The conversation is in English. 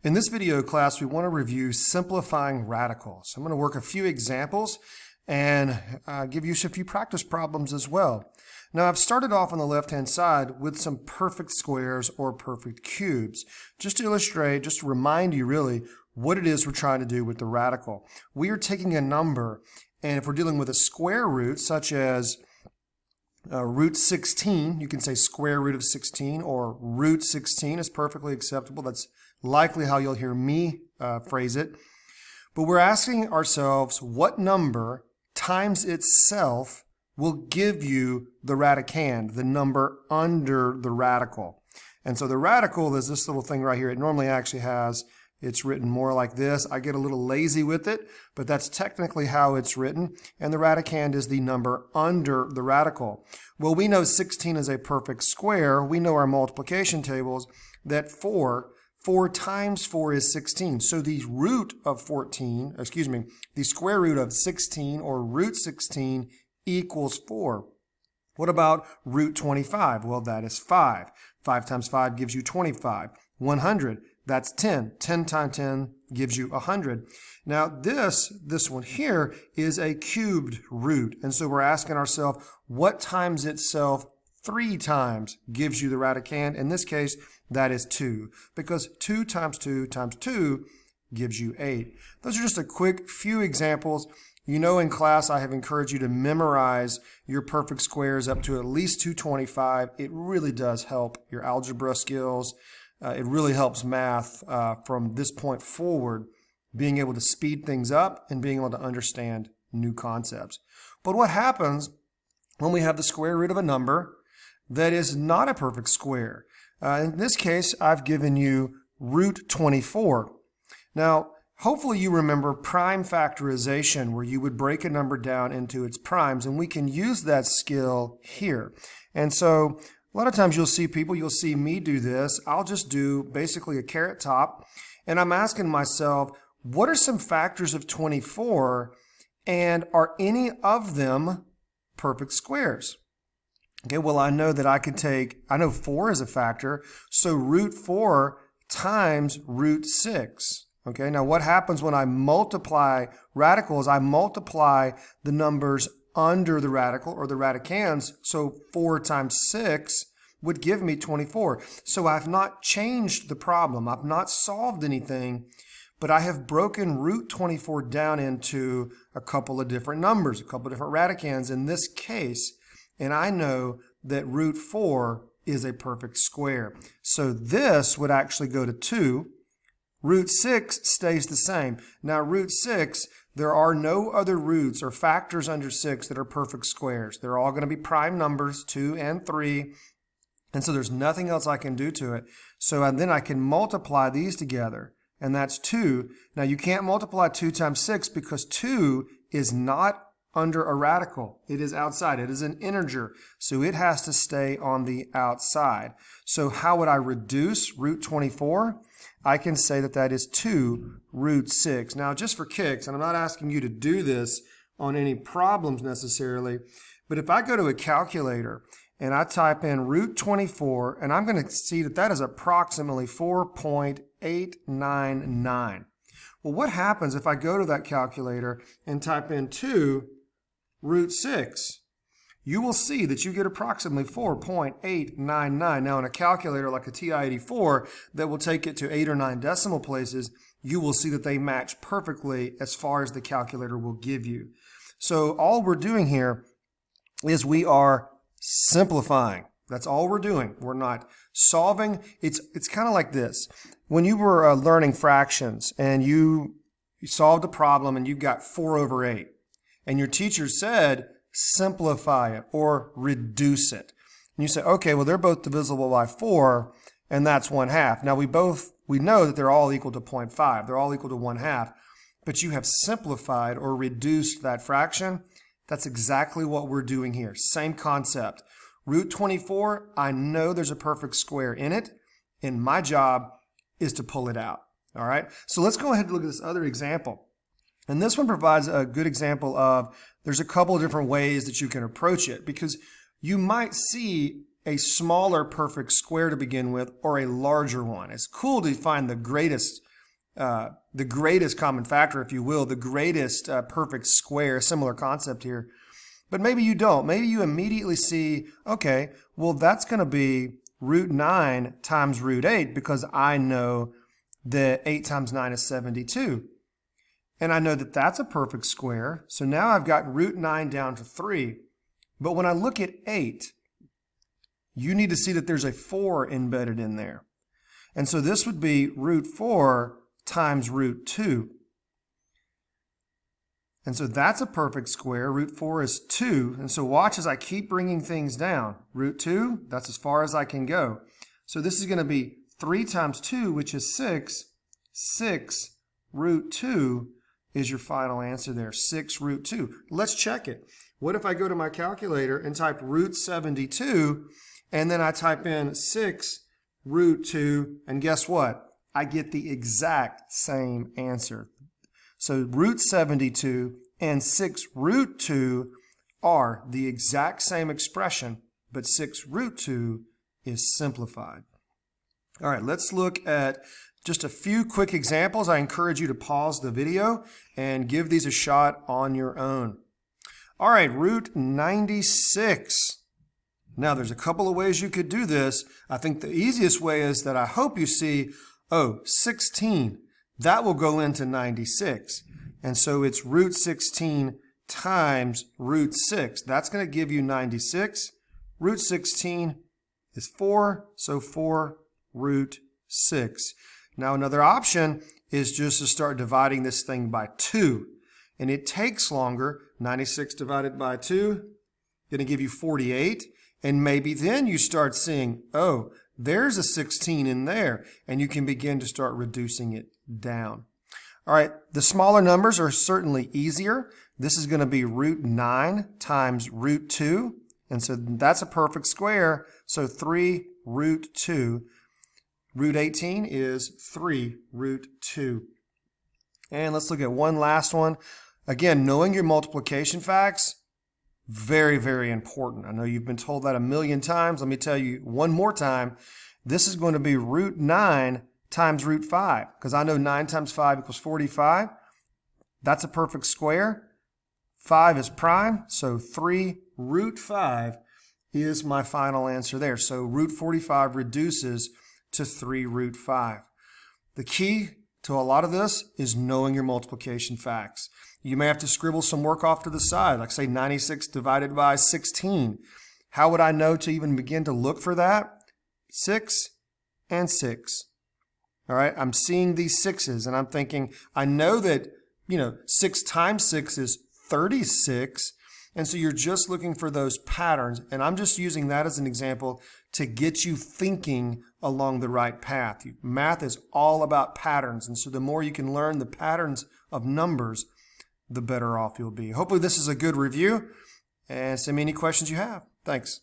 In this video class, we want to review simplifying radicals. I'm going to work a few examples and give you a few practice problems as well. Now, I've started off on the left-hand side with some perfect squares or perfect cubes, just to illustrate, just to remind you really what it is we're trying to do with the radical. We are taking a number, and if we're dealing with a square root, such as root 16, you can say square root of 16, or root 16 is perfectly acceptable. That's likely how you'll hear me phrase it. But we're asking ourselves what number times itself will give you the radicand, the number under the radical. And so the radical is this little thing right here. It normally actually has, it's written more like this. I get a little lazy with it, but that's technically how it's written. And the radicand is the number under the radical. Well, we know 16 is a perfect square. We know our multiplication tables that 4 times 4 is 16. So the root of 14, excuse me, the square root of 16 or root 16 equals 4. What about root 25? Well, that is 5. 5 times 5 gives you 25. 100, that's 10. 10 times 10 gives you 100. Now this one here is a cubed root. And so we're asking ourselves, what times itself 3 times gives you the radicand? In this case, that is 2, because 2 times 2 times 2 gives you 8. Those are just a quick few examples. You know, in class, I have encouraged you to memorize your perfect squares up to at least 225. It really does help your algebra skills. It really helps math from this point forward, being able to speed things up and being able to understand new concepts. But what happens when we have the square root of a number that is not a perfect square? In this case, I've given you root 24. Now, hopefully you remember prime factorization, where you would break a number down into its primes, and we can use that skill here. And so a lot of times you'll see me do this. I'll just do basically a caret top, and I'm asking myself, what are some factors of 24, and are any of them perfect squares? Okay, well, I know that I know 4 is a factor, so root 4 times root 6. Okay, now what happens when I multiply radicals? I multiply the numbers under the radical, or the radicands, so 4 times 6 would give me 24. So I've not changed the problem. I've not solved anything, but I have broken root 24 down into a couple of different numbers, a couple of different radicands in this case. And I know that root 4 is a perfect square. So this would actually go to 2. Root 6 stays the same. Now root 6, there are no other roots or factors under 6 that are perfect squares. They're all going to be prime numbers, 2 and 3. And so there's nothing else I can do to it. So then I can multiply these together, and that's 2. Now you can't multiply 2 times 6 because 2 is not under a radical. It is outside. It is an integer. So it has to stay on the outside. So how would I reduce root 24? I can say that that is 2 root 6. Now, just for kicks, and I'm not asking you to do this on any problems necessarily, but if I go to a calculator and I type in root 24, and I'm going to see that that is approximately 4.899. Well, what happens if I go to that calculator and type in 2 root 6? You will see that you get approximately 4.899. Now, in a calculator like a TI-84 that will take it to 8 or 9 decimal places, you will see that they match perfectly as far as the calculator will give you. So all we're doing here is we are simplifying. That's all we're doing. We're not solving. It's kind of like this. When you were learning fractions and you solved a problem and you got 4/8, and your teacher said, simplify it or reduce it. And you say, okay, well, they're both divisible by 4, and that's 1/2. Now, we know that they're all equal to 0.5. They're all equal to 1/2. But you have simplified or reduced that fraction. That's exactly what we're doing here. Same concept. Root 24, I know there's a perfect square in it, and my job is to pull it out. All right? So let's go ahead and look at this other example. And this one provides a good example of there's a couple of different ways that you can approach it, because you might see a smaller perfect square to begin with or a larger one. It's cool to find the greatest common factor, if you will, the greatest perfect square, similar concept here. But maybe you don't. Maybe you immediately see, okay, well, that's going to be root 9 times root 8 because I know that 8 times 9 is 72. And I know that that's a perfect square. So now I've got root 9 down to 3. But when I look at 8, you need to see that there's a 4 embedded in there. And so this would be root 4 times root 2. And so that's a perfect square. Root 4 is 2. And so watch as I keep bringing things down. Root 2, that's as far as I can go. So this is going to be 3 times 2, which is 6. 6 root 2 is your final answer there. 6 root 2. Let's check it. What if I go to my calculator and type root 72, and then I type in 6 root 2, and guess what? I get the exact same answer. So root 72 and 6 root 2 are the exact same expression, but 6 root 2 is simplified. All right, let's look at just a few quick examples. I encourage you to pause the video and give these a shot on your own. All right, root 96. Now, there's a couple of ways you could do this. I think the easiest way is that I hope you see, 16. That will go into 96. And so it's root 16 times root 6. That's going to give you 96. Root 16 is 4, so 4 root 6. Now another option is just to start dividing this thing by 2. And it takes longer. 96 divided by 2, going to give you 48. And maybe then you start seeing, there's a 16 in there. And you can begin to start reducing it down. All right, the smaller numbers are certainly easier. This is going to be root 9 times root 2. And so that's a perfect square. So 3 root 2. Root 18 is 3 root 2. And let's look at one last one. Again, knowing your multiplication facts, very, very important. I know you've been told that a million times. Let me tell you one more time. This is going to be root 9 times root 5, because I know 9 times 5 equals 45. That's a perfect square. 5 is prime, so 3 root 5 is my final answer there. So root 45 reduces to 3 root 5. The key to a lot of this is knowing your multiplication facts. You may have to scribble some work off to the side, like say 96 divided by 16. How would I know to even begin to look for that? 6 and 6. All right, I'm seeing these 6s and I'm thinking, I know that, 6 times 6 is 36. And so you're just looking for those patterns. And I'm just using that as an example to get you thinking along the right path. Math is all about patterns. And so the more you can learn the patterns of numbers, the better off you'll be. Hopefully this is a good review. And send me any questions you have. Thanks.